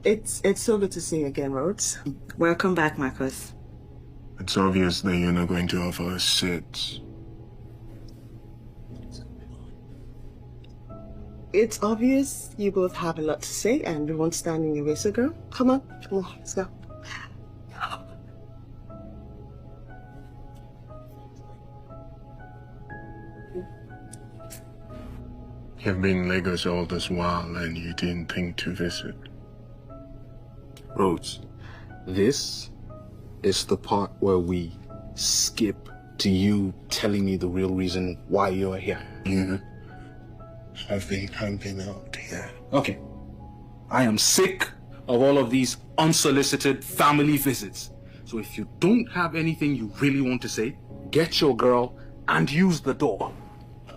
It's so good to see you again, Rhodes. Welcome back, Marcus. It's obvious that you're not going to offer us seats. It's obvious you both have a lot to say and we won't stand in your way, so girl, come on, let's go. You've been in Lagos all this while and you didn't think to visit. Rhodes, this is the part where we skip to you telling me the real reason why you're here. You have been camping out here. Okay. I am sick of all of these unsolicited family visits. So if you don't have anything you really want to say, get your girl and use the door.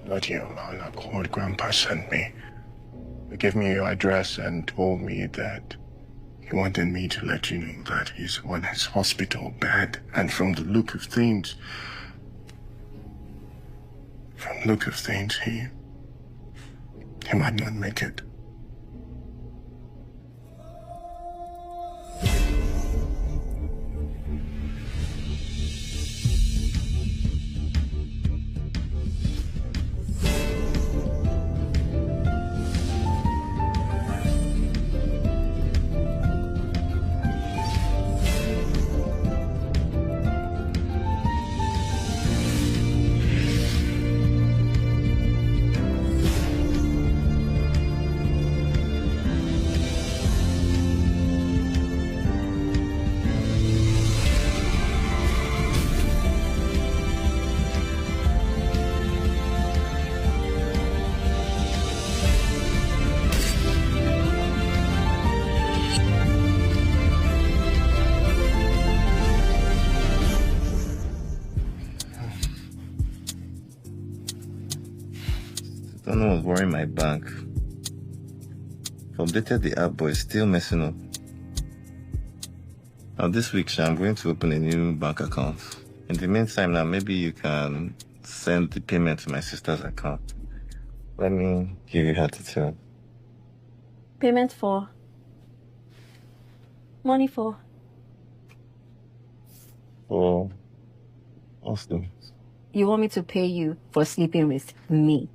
Not you, on accord, Grandpa sent me. He gave me your address and told me that he wanted me to let you know that he's on his hospital bed. And from the look of things, he might not make it. I don't know what's worrying my bank. I've updated the app, but it's still messing up. Now this week, Sha, I'm going to open a new bank account. In the meantime, now maybe you can send the payment to my sister's account. Let me give you her detail. Payment for? Money for? For Austin. You want me to pay you for sleeping with me?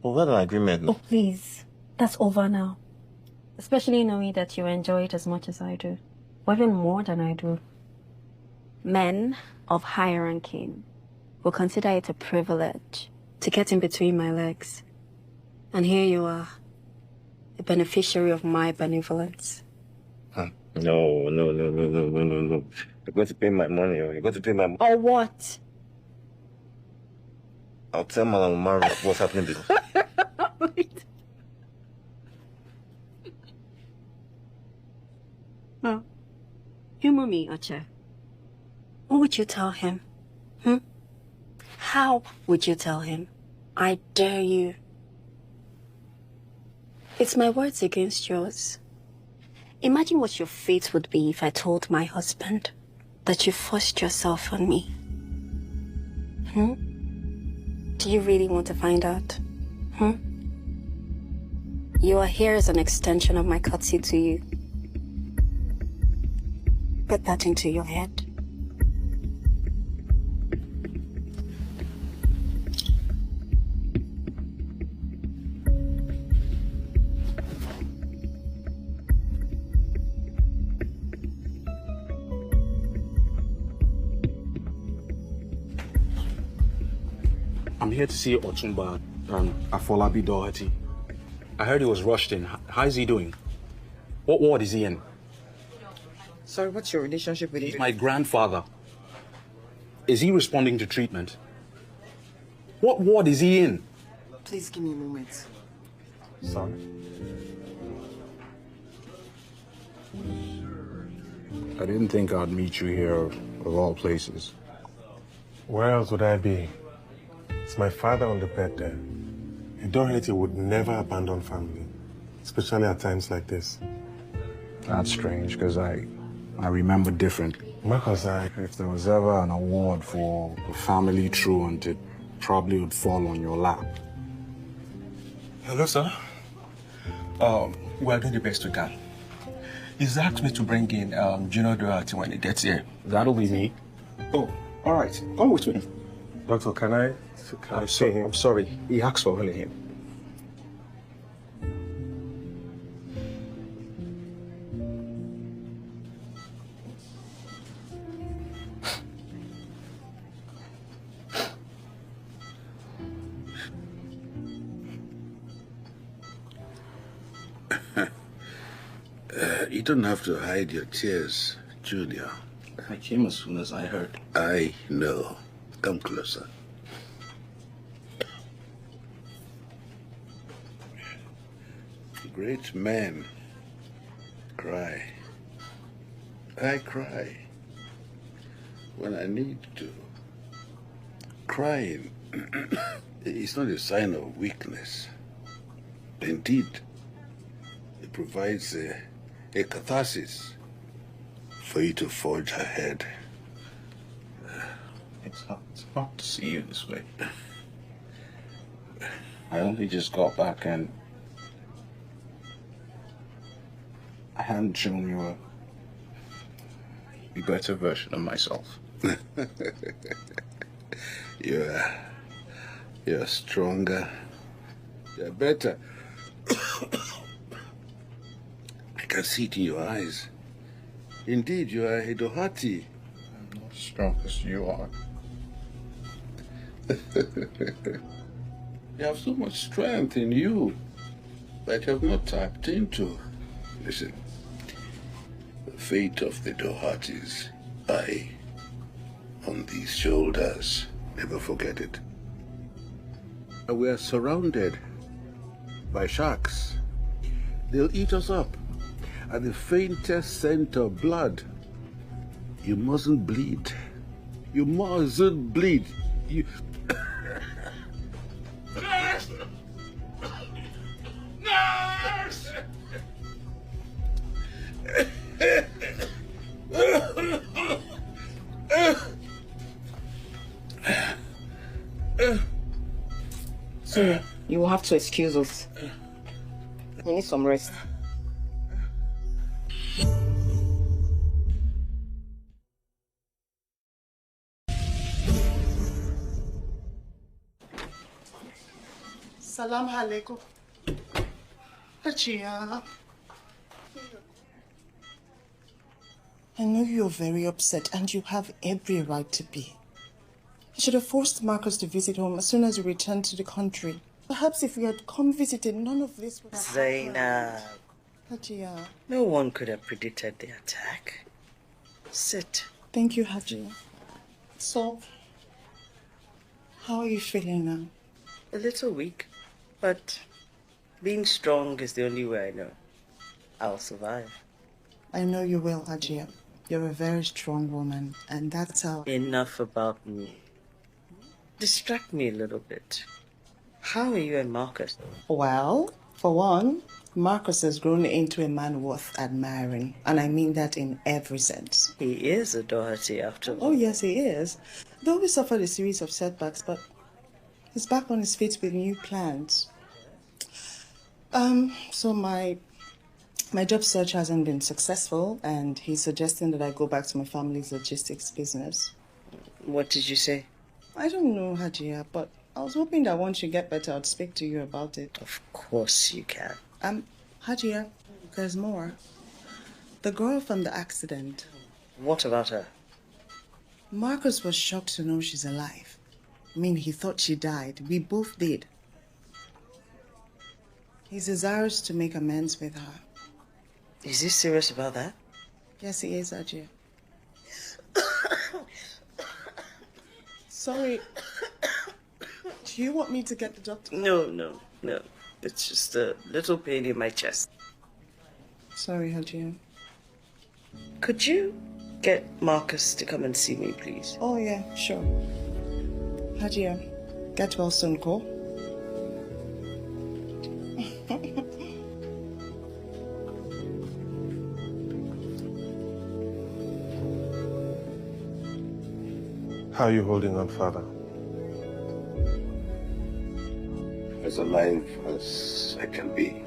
Well, what an agreement. Oh, please. That's over now. Especially knowing that you enjoy it as much as I do. Or even more than I do. Men of high ranking will consider it a privilege to get in between my legs. And here you are, a beneficiary of my benevolence. Huh. No. You're going to pay my money, or you're going to pay my... Or what? I'll tell Madam Umaru what's happening this. Wait. Oh. Humor me, Oche. What would you tell him? How would you tell him? I dare you. It's my words against yours. Imagine what your fate would be if I told my husband that you forced yourself on me. Do you really want to find out? You are here as an extension of my courtesy to you. Put that into your head. I'm here to see Otumba and Afolabi Doherty. I heard he was rushed in. How is he doing? What ward is he in? Sorry, what's your relationship with He's him? my grandfather. Is he responding to treatment? What ward is he in? Please give me a moment. Sorry. I didn't think I'd meet you here, of all places. Where else would I be? It's my father on the bed there. A Doherty would never abandon family, especially at times like this. That's strange, because I remember differently. Marcus, If there was ever an award for a family truant, it probably would fall on your lap. Hello, sir. We'll do the best we can. He's asked me to bring in Junior Duarte when he gets here. That'll be me. Oh, all right. Come with me. Doctor, can I see him? I'm sorry. He asked for only him. You don't have to hide your tears, Junior. I came as soon as I heard. I know. Come closer. Great men cry. I cry when I need to. Crying is not a sign of weakness. Indeed, it provides a catharsis for you to forge ahead. It's hard to see you this way. I only just got back and I hadn't shown you a better version of myself. You're stronger. You're better. I can see it in your eyes. Indeed, you are a Dohati. I'm not as strong as you are. You have so much strength in you that you have not tapped into. Listen, the fate of the Dohatis lie on these shoulders. Never forget it. We are surrounded by sharks. They'll eat us up at the faintest scent of blood. You mustn't bleed. You mustn't bleed. You... Nurse! Nurse! Sir, you will have to excuse us. You need some rest. Salam alaikum. Hajia. I know you're very upset and you have every right to be. You should have forced Marcus to visit home as soon as you returned to the country. Perhaps if you had come visited, none of this would have Zainab. happened. Hajia. No one could have predicted the attack. Sit. Thank you, Hajia. So, how are you feeling now? A little weak, but being strong is the only way I know. I'll survive. I know you will, Hajia. You're a very strong woman, and that's how... Enough about me. Distract me a little bit. How are you and Marcus? Well, for one, Marcus has grown into a man worth admiring, and I mean that in every sense. He is a Doherty after all. Oh, yes, he is. Though we suffered a series of setbacks, but he's back on his feet with new plans. So my job search hasn't been successful, and he's suggesting that I go back to my family's logistics business. What did you say? I don't know, Hajia, but I was hoping that once you get better, I'd speak to you about it. Of course you can. Hajia, there's more. The girl from the accident. What about her? Marcus was shocked to know she's alive. I mean, he thought she died. We both did. He's desirous to make amends with her. Is he serious about that? Yes, he is, Ajay. Sorry. Do you want me to get the doctor? No. It's just a little pain in my chest. Sorry, Hajia. Could you get Marcus to come and see me, please? Oh, yeah, sure. Hajia, get well soon, Ko. How are you holding on, Father? As alive as I can be.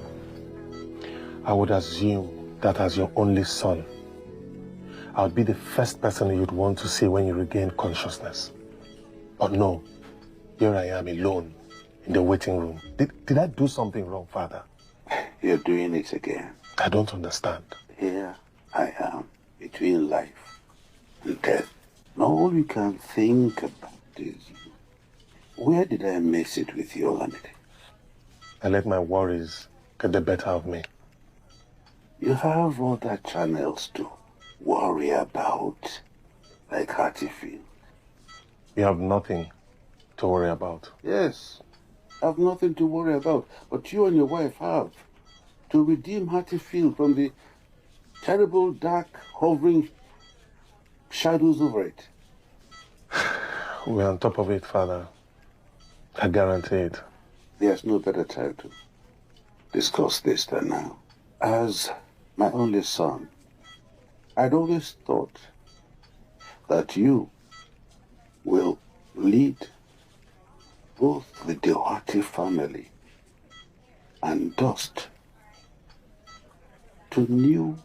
I would assume that as your only son, I would be the first person you'd want to see when you regain consciousness. But no, here I am alone in the waiting room. Did I do something wrong, Father? You're doing it again. I don't understand. Here I am, between life and death. All you can think about is, where did I miss it with you, Olamide? I let my worries get the better of me. You have other channels to worry about, like Hatfield. You have nothing to worry about. Yes, I have nothing to worry about, but you and your wife have. To redeem Hatfield from the terrible, dark, hovering shadows over it. We're on top of it, Father. I guarantee it. There's no better time to discuss this than now. As my only son, I'd always thought that you will lead both the Dewati family and Dust to new,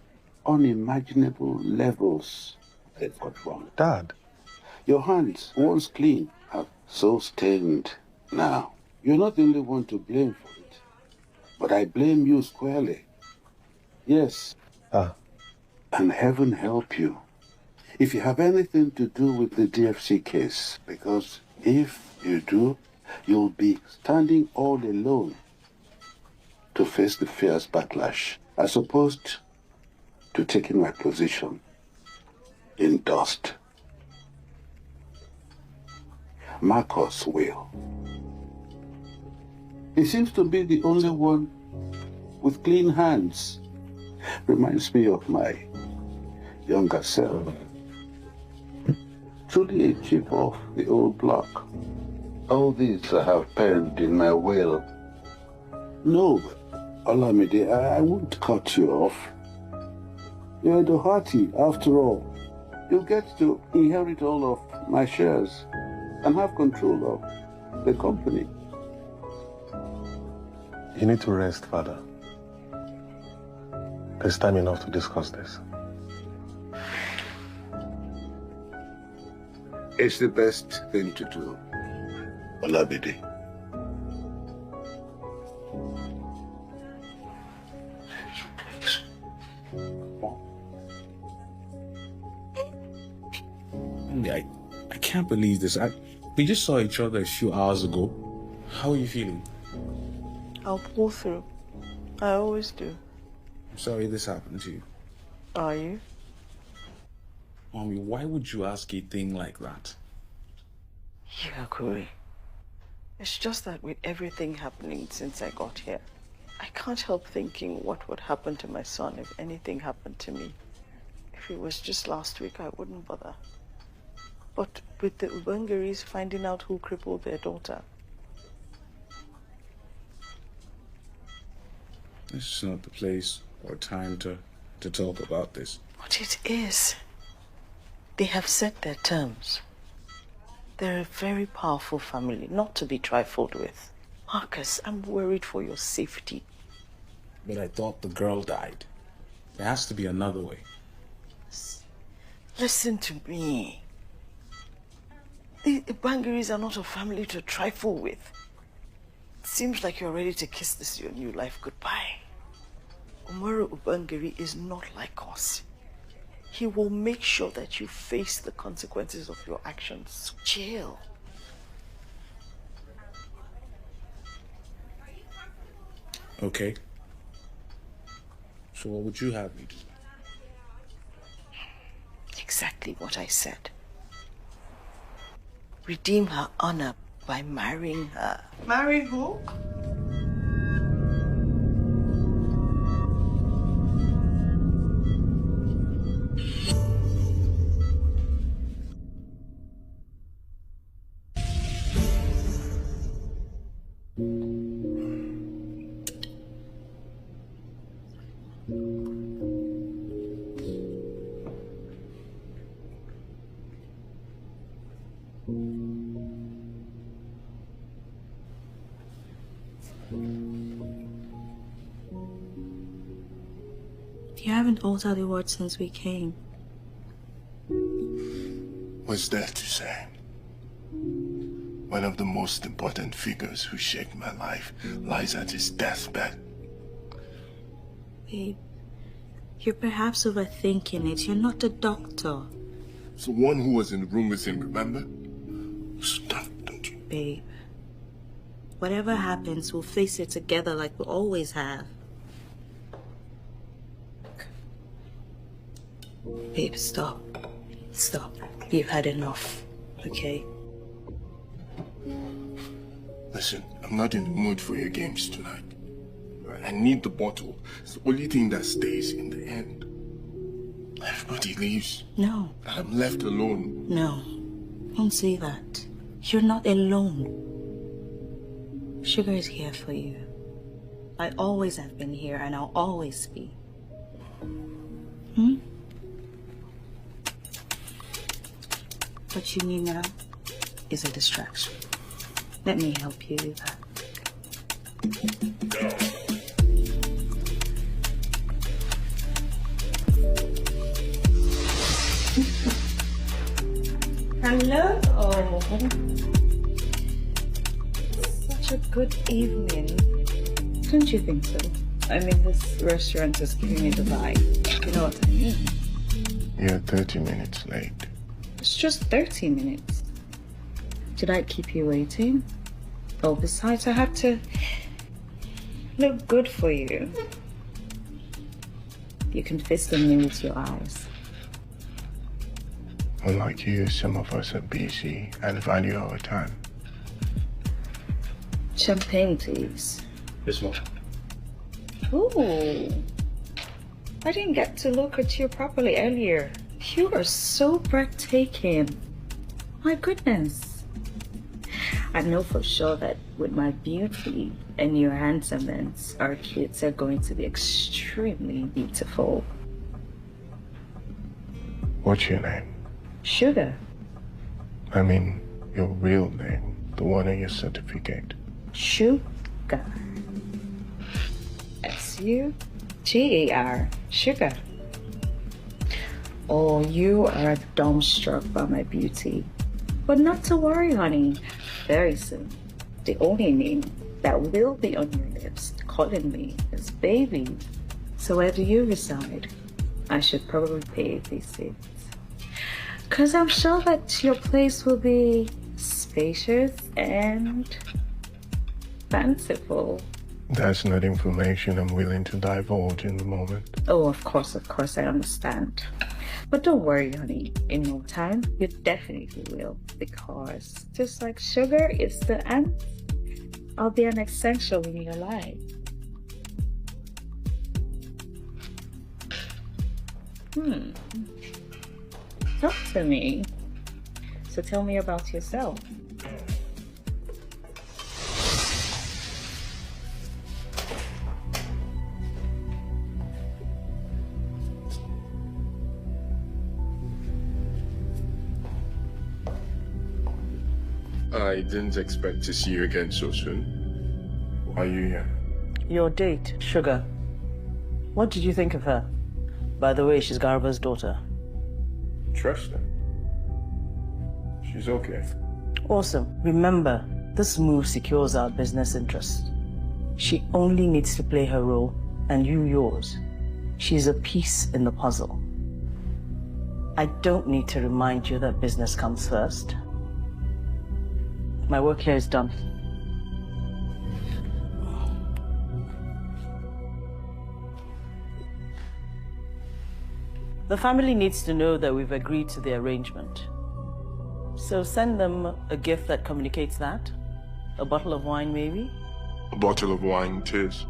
unimaginable levels they've got wrong. Dad. Your hands, once clean, are so stained now. You're not the only one to blame for it. But I blame you squarely. Yes. And heaven help you if you have anything to do with the DFC case. Because if you do, you'll be standing all alone to face the fierce backlash, as opposed to taking my position in Dust. Marcus will. He seems to be the only one with clean hands. Reminds me of my younger self. Truly a chip off the old block. All these I have penned in my will. No, Olamide, I won't cut you off. You're a Doherty, after all. You'll get to inherit all of my shares and have control of the company. You need to rest, Father. There's time enough to discuss this. It's the best thing to do, Olamide. I can't believe this. We just saw each other a few hours ago. How are you feeling? I'll pull through. I always do. I'm sorry this happened to you. Are you? Mommy, why would you ask a thing like that? Yeah, Corey. It's just that with everything happening since I got here, I can't help thinking what would happen to my son if anything happened to me. If it was just last week, I wouldn't bother. But with the Ubangaris finding out who crippled their daughter. This is not the place or time to talk about this. But it is. They have set their terms. They're a very powerful family, not to be trifled with. Marcus, I'm worried for your safety. But I thought the girl died. There has to be another way. Listen to me. The Bangaris are not a family to trifle with. It seems like you're ready to kiss this your new life goodbye. Umaru Ubangari is not like us. He will make sure that you face the consequences of your actions. Jail. Okay. So what would you have me do? Exactly what I said. Redeem her honor by marrying her. Marry who? You haven't altered a word since we came. What's there to say? One of the most important figures who shaped my life lies at his deathbed. Babe, you're perhaps overthinking it. You're not a doctor. It's the one who was in the room with him, remember? Stop, don't you? Babe, whatever happens, we'll face it together like we always have. Babe, stop. Stop. You've had enough, okay? Listen, I'm not in the mood for your games tonight. I need the bottle. It's the only thing that stays in the end. Everybody leaves. No. And I'm left alone. No. Don't say that. You're not alone. Sugar is here for you. I always have been here and I'll always be. What you need now is a distraction. Let me help you with that. Hello. Such a good evening. Don't you think so? I mean, this restaurant is giving me the vibe. You know what I mean? You're 30 minutes late. It's just 30 minutes. Did I keep you waiting? Oh, besides, I have to look good for you. You can fist me with your eyes. Unlike you, some of us are busy and value our time. Champagne, please. This one. Ooh. I didn't get to look at you properly earlier. You are so breathtaking. My goodness. I know for sure that with my beauty and your handsomeness, our kids are going to be extremely beautiful. What's your name? Sugar. I mean, your real name, the one on your certificate. Sugar. S-U-G-A-R. Sugar. Oh, you are dumbstruck by my beauty. But not to worry, honey. Very soon, the only name that will be on your lips calling me is baby. So where do you reside? I should probably pay visits. 'Cause I'm sure that your place will be spacious and fanciful. That's not information I'm willing to divulge in the moment. Oh, of course, I understand. But don't worry, honey. In no time, you definitely will. Because just like sugar is the ant, I'll be an essential in your life. Talk to me. So tell me about yourself. I didn't expect to see you again so soon. Why are you here? Your date, Sugar. What did you think of her? By the way, she's Garba's daughter. Trust her. She's okay. Awesome. Remember, this move secures our business interests. She only needs to play her role, and you yours. She's a piece in the puzzle. I don't need to remind you that business comes first. My work here is done. The family needs to know that we've agreed to the arrangement. So send them a gift that communicates that. A bottle of wine, maybe? A bottle of wine, tis.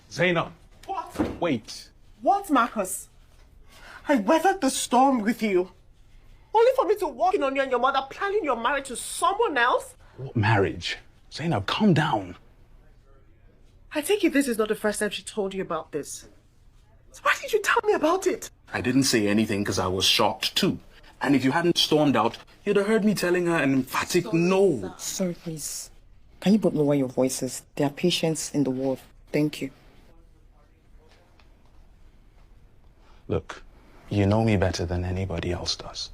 Zainab. What? Wait. What, Marcus? I weathered the storm with you. Only for me to walk in on you and your mother planning your marriage to someone else? What marriage? Zainab, calm down. I take it this is not the first time she told you about this. So why did you tell me about it? I didn't say anything because I was shocked too. And if you hadn't stormed out, you'd have heard me telling her an emphatic no. Sorry, please. Can you both lower your voices? There are patients in the ward. Thank you. Look, you know me better than anybody else does.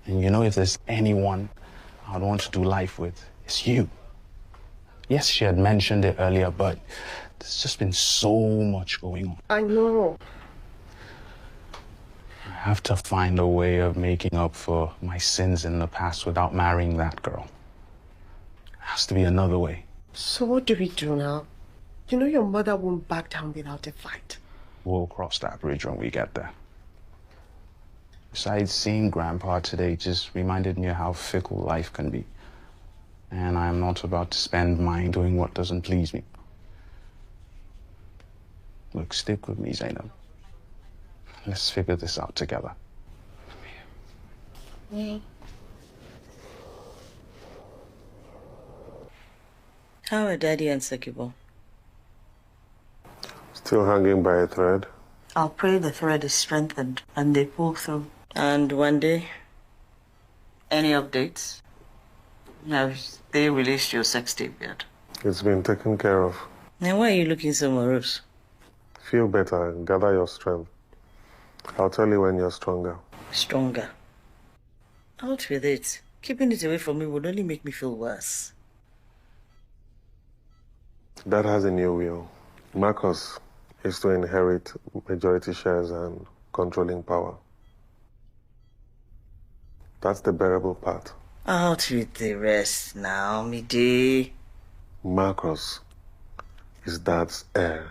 And you know if there's anyone I'd want to do life with, it's you. Yes, she had mentioned it earlier, but there's just been so much going on. I know. I have to find a way of making up for my sins in the past without marrying that girl. There has to be another way. So what do we do now? You know your mother won't back down without a fight. We'll cross that bridge when we get there. Besides, seeing Grandpa today just reminded me of how fickle life can be. And I'm not about to spend mine doing what doesn't please me. Look, stick with me, Zainab. Let's figure this out together. How are Daddy and Sekibo? Still hanging by a thread. I'll pray the thread is strengthened and they pull through. And one day, any updates? Have they released your sex tape yet? It's been taken care of. Now why are you looking so morose? Feel better and gather your strength. I'll tell you when you're stronger. Stronger. Out with it. Keeping it away from me would only make me feel worse. Dad has a new will. Marcus is to inherit majority shares and controlling power. That's the bearable part. Out with the rest now, Midi. Marcus is Dad's heir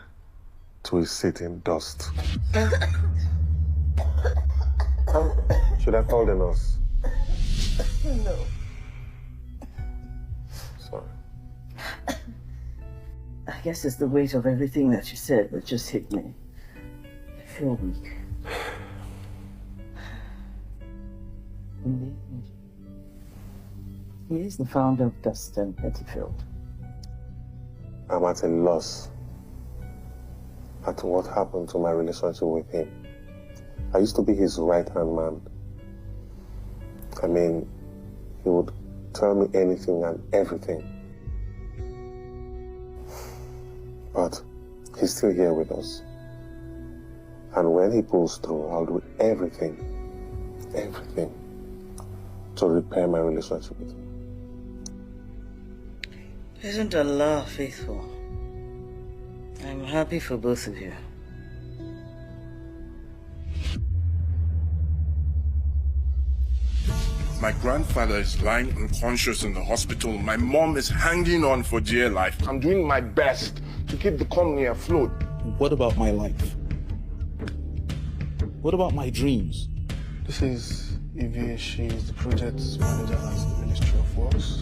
to his seat in dust. Should I call the nurse? No. Sorry. I guess it's the weight of everything that you said that just hit me. I feel weak. He is the founder of Dust and Pettifield. I'm at a loss at what happened to my relationship with him. I used to be his right-hand man. I mean, he would tell me anything and everything. But he's still here with us. And when he pulls through, I'll do everything to repair my relationship with him. Isn't Allah faithful? I'm happy for both of you. My grandfather is lying unconscious in the hospital. My mom is hanging on for dear life. I'm doing my best to keep the company afloat. What about my life? What about my dreams? This is Evie. She's the project manager at the Ministry of Works.